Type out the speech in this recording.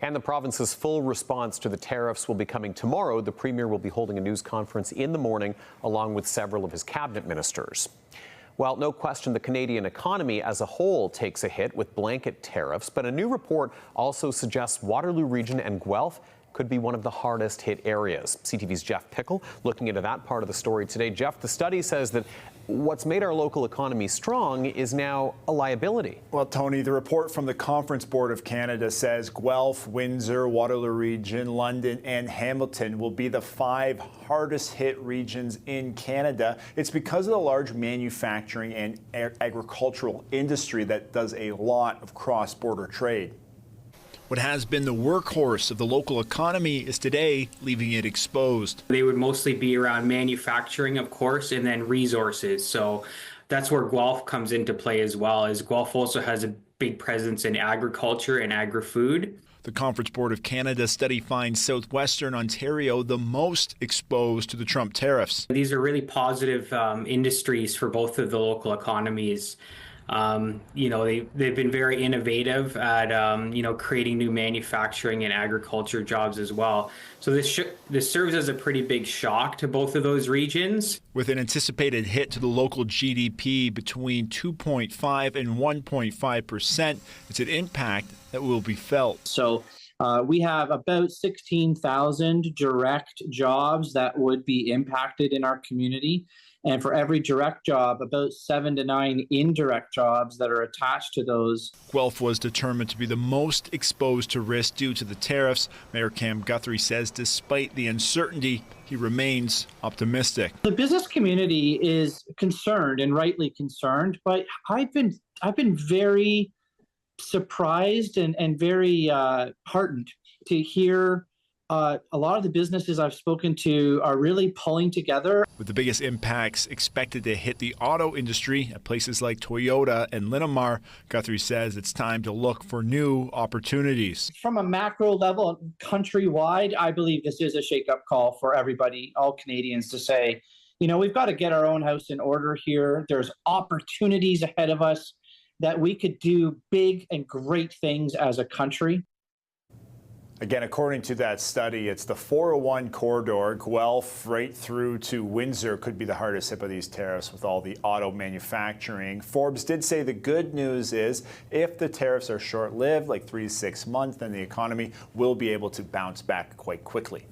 And the province's full response to the tariffs will be coming tomorrow. The Premier will be holding a news conference in the morning, along with several of his cabinet ministers. Well, no question the Canadian economy as a whole takes a hit with blanket tariffs, but a new report also suggests Waterloo Region and Guelph could be one of the hardest hit areas. CTV's Jeff Pickel looking into that part of the story today. Jeff, the study says that what's made our local economy strong is now a liability. Well, Tony, the report from the Conference Board of Canada says Guelph, Windsor, Waterloo Region, London, and Hamilton will be the 5 hardest hit regions in Canada. It's because of the large manufacturing and agricultural industry that does a lot of cross-border trade. What has been the workhorse of the local economy is today leaving it exposed. They would mostly be around manufacturing, of course, and then resources. So that's where Guelph comes into play as well, as Guelph also has a big presence in agriculture and agri-food. The Conference Board of Canada study finds southwestern Ontario the most exposed to the Trump tariffs. These are really positive industries for both of the local economies. They've been very innovative at, creating new manufacturing and agriculture jobs as well. So this serves as a pretty big shock to both of those regions. With an anticipated hit to the local GDP between 2.5 and 1.5%, it's an impact that will be felt. So we have about 16,000 direct jobs that would be impacted in our community. And for every direct job, about 7 to 9 indirect jobs that are attached to those. Guelph was determined to be the most exposed to risk due to the tariffs. Mayor Cam Guthrie says despite the uncertainty, he remains optimistic. The business community is concerned, and rightly concerned, but I've been very surprised and very heartened to hear a lot of the businesses I've spoken to are really pulling together. With the biggest impacts expected to hit the auto industry at places like Toyota and Linamar, Guthrie says it's time to look for new opportunities. From a macro level, countrywide, I believe this is a shake-up call for everybody, all Canadians, to say, we've got to get our own house in order here. There's opportunities ahead of us that we could do big and great things as a country. Again, according to that study, it's the 401 corridor, Guelph right through to Windsor could be the hardest hit by these tariffs with all the auto manufacturing. Forbes did say the good news is if the tariffs are short-lived, like 3 to 6 months, then the economy will be able to bounce back quite quickly.